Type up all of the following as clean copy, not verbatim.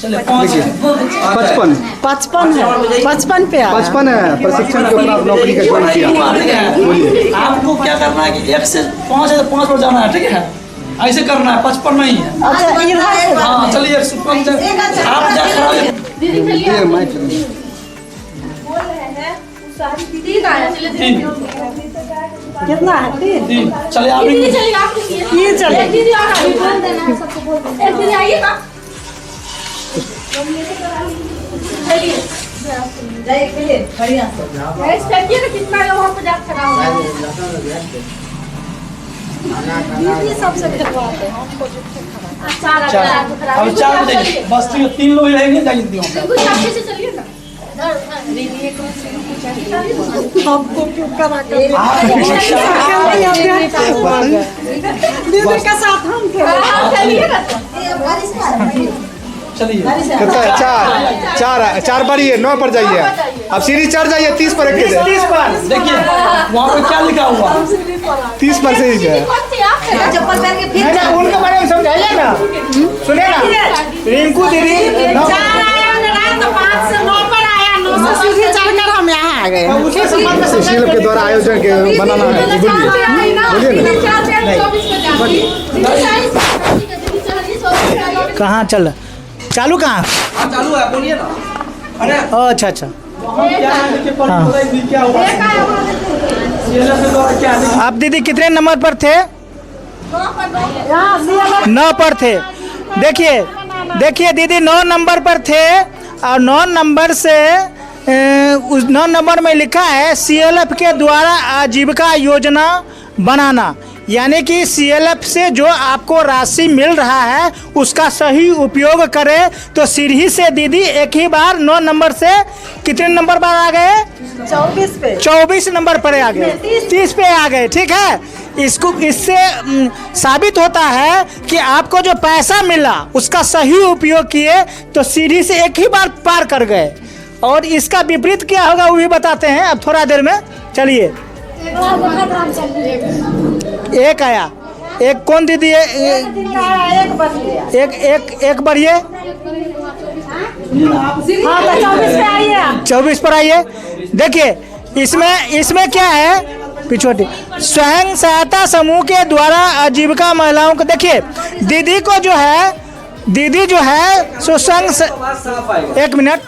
चलिए 55 55 पे आया। 55 है। प्रशिक्षण के ऊपर आप नौकरी का ज्वाइन किया। बोलिए। आपको क्या करना है कि 1 से 5 है तो 5 पर जाना है, ठीक है? ऐसे करना है, 55 नहीं है। अच्छा इधर हाँ चलिए 105 आप जा खड़ा ये मैं चलिए। कितना है? 3 चलिए आप ये चले सबसे अब 4 बजे बस 3 लोग रहेंगे, जाइए दीदी हमको क्यों करा कर दीदी के साथ हम चलिए। कितना है? 4 बारी है, 9 पर जाइए। अब सीढ़ी चढ़ जाइए 30 पर। 30 पर देखिए वहाँ पे क्या लिखा हुआ, 30 पर से ही है। चप्पल पहन के फिर उनके बारे में समझाइए ना, सुने ना। रिंकू दीदी 5 से 9 पर आया, 9 से सीधे चढ़कर हम यहाँ आ गए। सीएलएफ के द्वारा आयोजन के बनाना है। बोलिए ना। कहाँ चल चालू कहाँ? चालू है, बोलिए ना। अरे अच्छा अच्छा। आप दीदी कितने नंबर पर थे? 9 पर थे। देखिए दीदी 9 नंबर पर थे और 9 नंबर से उस 9 नंबर में लिखा है सीएलएफ के द्वारा आजीविका योजना बनाना, यानी कि सीएलएफ से जो आपको राशि मिल रहा है उसका सही उपयोग करें। तो सीढ़ी से दीदी एक ही बार 9 नंबर से कितने नंबर पर आ गए? 24 नंबर पर आ गए, 30 पे आ गए, ठीक है। इससे साबित होता है कि आपको जो पैसा मिला उसका सही उपयोग किए तो सीढ़ी से एक ही बार पार कर गए। और इसका विपरीत क्या होगा वो भी बताते हैं अब थोड़ा देर में। चलिए एक आया, एक कौन दीदी है? एक बढ़िए 24 पर आइए। देखिए इसमें क्या है? पिछोटी स्वयं सहायता समूह के द्वारा आजीविका महिलाओं को, देखिए दीदी जो है सो स्वयं, एक मिनट,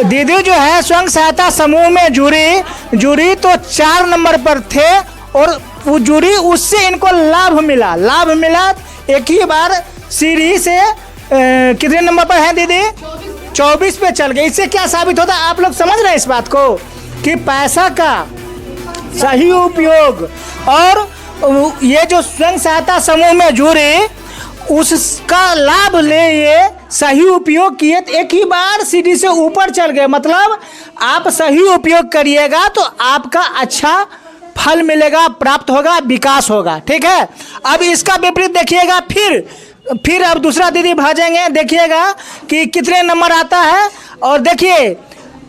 दीदी जो है स्वयं सहायता समूह में जुड़ी तो 4 नंबर पर थे और वो जुड़ी, उससे इनको लाभ मिला एक ही बार सीढ़ी से कितने नंबर पर है दीदी? 24 पे चल गए। इससे क्या साबित होता है? आप लोग समझ रहे हैं इस बात को कि पैसा का सही उपयोग, और ये जो स्वयं सहायता समूह में जुड़े उसका लाभ ले, ये सही उपयोग किए तो एक ही बार सीढ़ी से ऊपर चल गए। मतलब आप सही उपयोग करिएगा तो आपका अच्छा फल मिलेगा, प्राप्त होगा, विकास होगा, ठीक है। अब इसका विपरीत देखिएगा, फिर अब दूसरा दीदी भाजेंगे, देखिएगा कि कितने नंबर आता है। और देखिए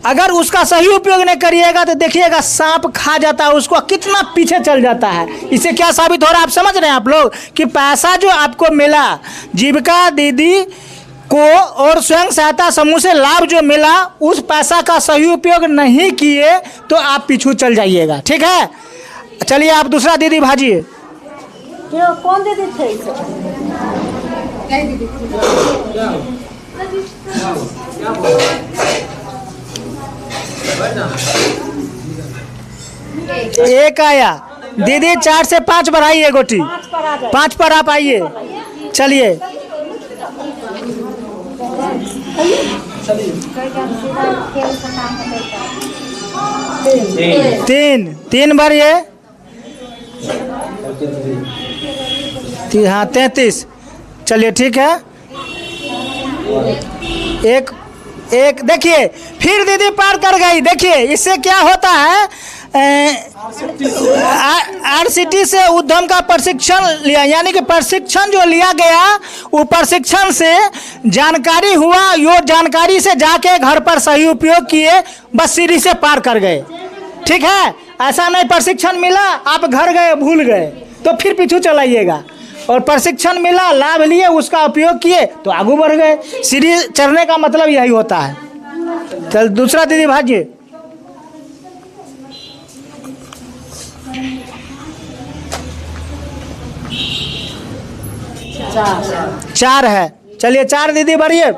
अगर उसका सही उपयोग नहीं करिएगा तो देखिएगा सांप खा जाता है उसको, कितना पीछे चल जाता है। इससे क्या साबित हो रहा है आप समझ रहे हैं आप लोग कि पैसा जो आपको मिला जीविका दीदी को और स्वयं सहायता समूह से लाभ जो मिला, उस पैसा का सही उपयोग नहीं किए तो आप पीछू चल जाइएगा, ठीक है। चलिए आप दूसरा दीदी भाजिए। कौन दीदी थे? एक आया दीदी, 4 से 5 बढ़ाइए गोटी, 5 पर आप आइए। चलिए तीन बार ये हाँ 33। चलिए ठीक है। एक देखिए फिर दीदी पार कर गई। देखिए इससे क्या होता है, आरसीटी से उद्यम का प्रशिक्षण लिया, यानी कि प्रशिक्षण जो लिया गया वो प्रशिक्षण से जानकारी हुआ, यो जानकारी से जाके घर पर सही उपयोग किए, बस सीढ़ी से पार कर गए। ठीक है, ऐसा नहीं प्रशिक्षण मिला आप घर गए भूल गए तो फिर पीछू चलाइएगा। और प्रशिक्षण मिला, लाभ लिए, उसका उपयोग किए तो आगे बढ़ गए। सीढ़ी चढ़ने का मतलब यही होता है। चल दूसरा दीदी भाग्य। चार है। चलिए 4 दीदी बढ़िए।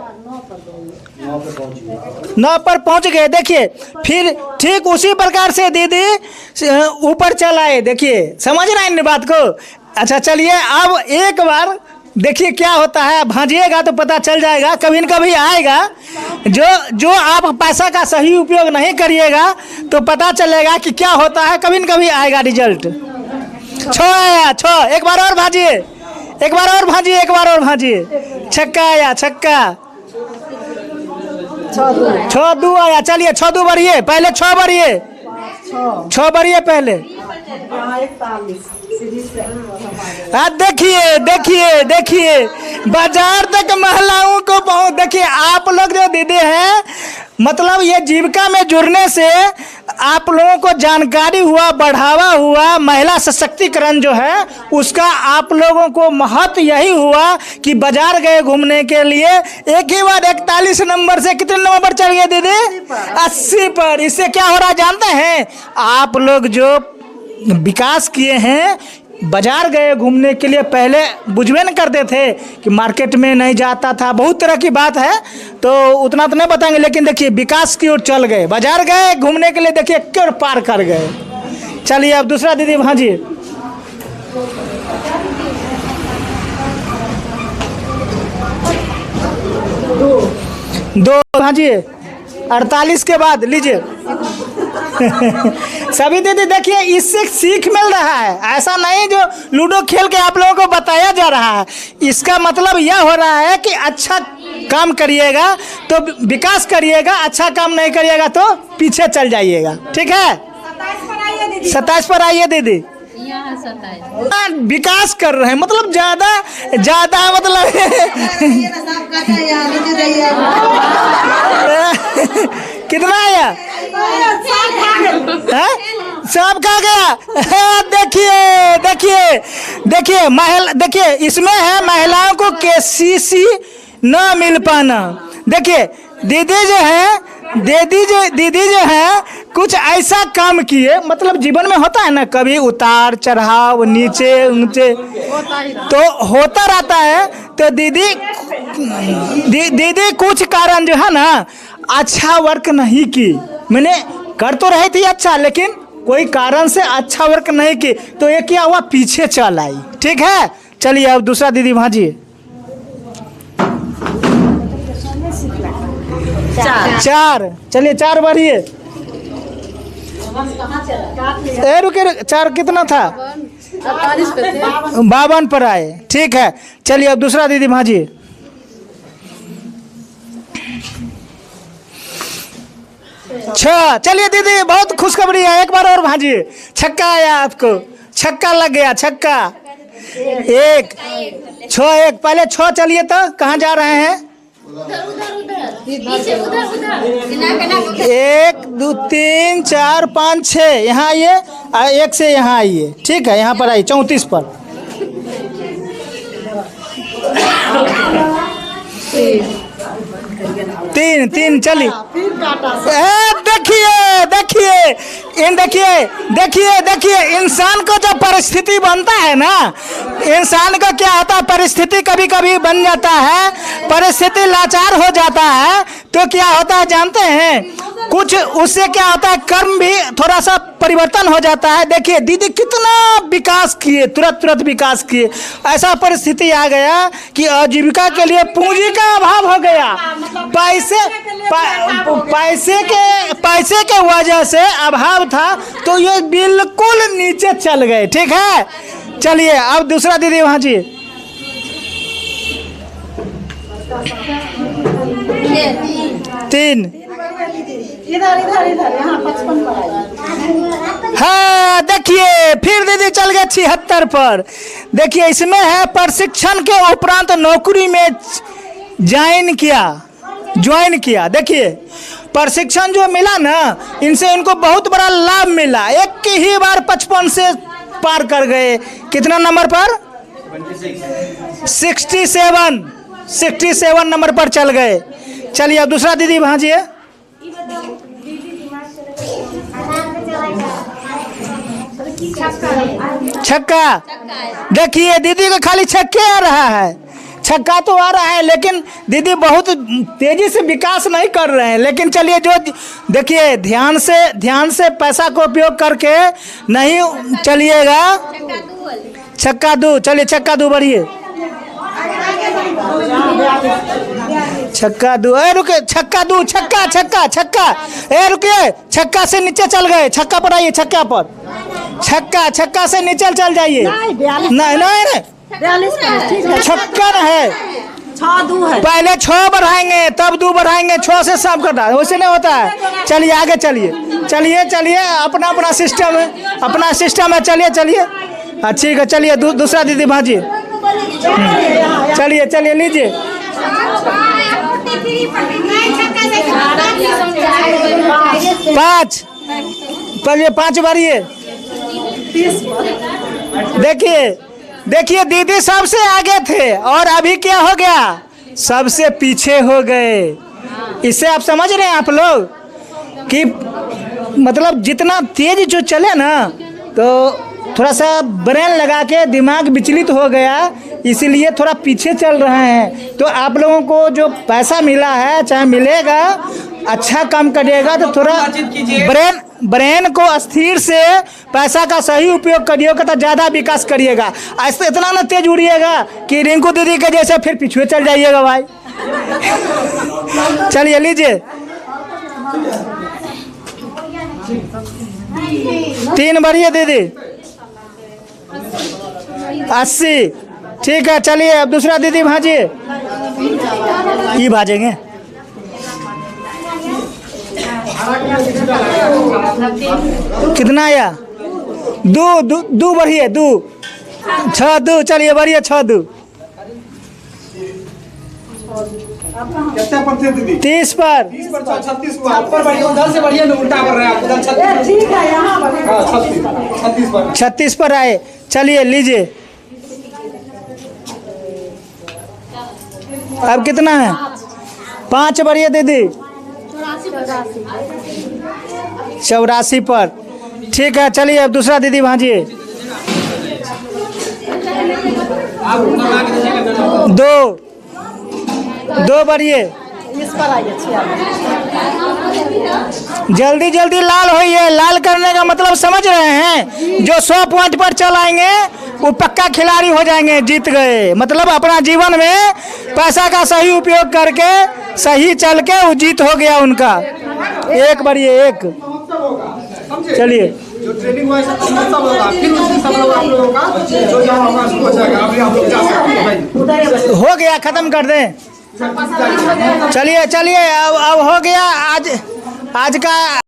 9 पर पहुंच गए। देखिए फिर ठीक उसी प्रकार से दीदी ऊपर चल आए। देखिए समझ रहे हैं इन बात को। अच्छा चलिए अब एक बार देखिए क्या होता है। भांजिएगा तो पता चल जाएगा, कभी न कभी आएगा। जो आप पैसा का सही उपयोग नहीं करिएगा तो पता चलेगा कि क्या होता है, कभी न कभी आएगा रिजल्ट। 6 आया, 6। एक बार और भाजिए, एक बार और भाजिए, एक बार और भाजिए। छक्का आया, छक्का। 6 2 आया। चलिए 6 2 बढ़िए, पहले 6 बढ़िए, 6 बढ़िए पहले। देखिए देखिए देखिए बाजार तक महिलाओं को पहुंच। देखिए आप लोग जो दीदी हैं, मतलब ये जीविका में जुड़ने से आप लोगों को जानकारी हुआ, बढ़ावा हुआ, महिला सशक्तिकरण जो है उसका आप लोगों को महत्व यही हुआ कि बाजार गए घूमने के लिए। एक ही बार 41 नंबर से कितने नंबर पर चढ़ गए दीदी? 80 पर। इससे क्या हो रहा जानते हैं? आप लोग जो विकास किए हैं, बाजार गए घूमने के लिए। पहले बुझवे न करते थे कि मार्केट में नहीं जाता था, बहुत तरह की बात है तो उतना तो नहीं बताएंगे, लेकिन देखिए विकास की ओर चल गए, बाजार गए घूमने के लिए। देखिए क्यों पार कर गए। चलिए अब दूसरा दीदी भाजिए। 2 भाजिए। 48 के बाद लीजिए। सभी दीदी देखिए इससे सीख मिल रहा है। ऐसा नहीं जो लूडो खेल के आप लोगों को बताया जा रहा है। इसका मतलब यह हो रहा है कि अच्छा काम करिएगा तो विकास करिएगा, अच्छा काम नहीं करिएगा तो पीछे चल जाइएगा। ठीक है 27 पर आइए दीदी। विकास कर रहे हैं मतलब ज्यादा मतलब कितना आया? सब खा गया। देखिए देखिए देखिए देखिए इसमें है महिलाओं को केसीसी न मिल पाना। देखिए दीदी जो है कुछ ऐसा काम किए, मतलब जीवन में होता है ना कभी उतार चढ़ाव, नीचे ऊंचे तो होता रहता है। तो दीदी कुछ कारण जो है ना अच्छा वर्क नहीं की। मैंने कर तो रही थी अच्छा, लेकिन कोई कारण से अच्छा वर्क नहीं की तो ये क्या हुआ, पीछे चल आई। ठीक है चलिए अब दूसरा दीदी भाजिए। 4। चलिए 4 बढ़िए। रुके 4 कितना था? 52 पर आए। ठीक है चलिए अब दूसरा दीदी भाजिए। 6। चलिए दीदी बहुत खुशखबरी है, एक बार और भाजिए। छक्का आया आपको, छक्का लग गया, छक्का। 1 6 1 पहले 6। चलिए तो कहाँ जा रहे हैं? 1 2 3 4 5 6 यहाँ आइए, 1 से यहाँ आइए। ठीक है यहाँ पर आइए 34 पर। 3 चलिए। देखिए इंसान को जब परिस्थिति बनता है ना, इंसान को क्या होता है, परिस्थिति कभी कभी बन जाता है, परिस्थिति लाचार हो जाता है तो क्या होता है जानते हैं, कुछ उससे क्या होता है कर्म भी थोड़ा सा परिवर्तन हो जाता है। देखिए दीदी कितना विकास किए, तुरंत विकास किए। ऐसा परिस्थिति आ गया कि आजीविका के लिए पूंजी का अभाव हो गया, पैसे के वजह से अभाव था तो ये बिल्कुल नीचे चल गए। ठीक है चलिए अब दूसरा दीदी वहाँ जी। 3 इधर यहाँ 55 पर आई। हाँ देखिए फिर दीदी चल गए 76 पर। देखिए इसमें है प्रशिक्षण के उपरांत नौकरी में ज्वाइन किया। देखिए प्रशिक्षण जो मिला ना, इनसे इनको बहुत बड़ा लाभ मिला। एक ही बार 55 से पार कर गए। कितना नंबर पर? 67 नंबर पर चल गए। चलिए अब दूसरा दीदी भांजिए। छक्का। देखिए दीदी को खाली छक्के आ रहा है, छक्का तो आ रहा है, लेकिन दीदी बहुत तेजी से विकास नहीं कर रहे हैं। लेकिन चलिए जो देखिए ध्यान से पैसा को उपयोग करके नहीं चलिएगा। छक्का दो, चलिए छक्का दो बढ़िए। छक्का दो, ए रुके, छक्का दो, छक्का छक्का छक्का, ए रुकिए, छक्का से नीचे चल गए, छक्का पर आइए, छक्का पर, छक्का से नीचे चल जाइए। नहीं छक्का है, 6-2 है। पहले 6 बढ़ाएंगे तब 2 बढ़ाएंगे, 6 से सब करता है, वैसे नहीं होता है। चलिए आगे चलिए, अपना सिस्टम है, चलिए हाँ ठीक है। चलिए दूसरा दीदी भाजी, चलिए लीजिए। 5 पहले 5 बारिए। देखिए दीदी सबसे आगे थे और अभी क्या हो गया, सबसे पीछे हो गए। इससे आप समझ रहे हैं आप लोग कि मतलब जितना तेज जो चले ना, तो थोड़ा सा ब्रेन लगा के दिमाग विचलित हो गया, इसीलिए थोड़ा पीछे चल रहे हैं। तो आप लोगों को जो पैसा मिला है, चाहे मिलेगा, अच्छा काम करिएगा तो थोड़ा ब्रेन को स्थिर से पैसा का सही उपयोग करिएगा तो ज़्यादा विकास करिएगा। ऐसे इतना ना तेज उड़िएगा कि रिंकू दीदी के जैसे फिर पीछे चल जाइएगा भाई। चलिए लीजिए। 3 बढ़िए दीदी। 80 ठीक है। चलिए अब दूसरा दीदी भाजिए। ये भाजेंगे कितना आया? 2 बढ़िए, 2 6 2। चलिए बढ़िए 6 2। 30 पर 36 पर आए। चलिए लीजिए। अब कितना है? 5 बढ़िए दीदी। 84 पर ठीक है। चलिए अब दूसरा दीदी भाजिए। 2 बढ़िए। जल्दी लाल होइए। लाल करने का मतलब समझ रहे हैं? जो 100 पॉइंट पर चल आएंगे वो पक्का खिलाड़ी हो जाएंगे, जीत गए। मतलब अपना जीवन में पैसा का सही उपयोग करके सही चल के वो जीत हो गया उनका। 1 बढ़िए 1। चलिए जो ट्रेनिंग हुआ है फिर उसमें सब लोग आप लोगों का जो जहाँ होगा उसको हो जाएगा। अभी आप लोग जा सकते हैं। हो गया, खत्म कर दें। चलिए अब हो गया आज का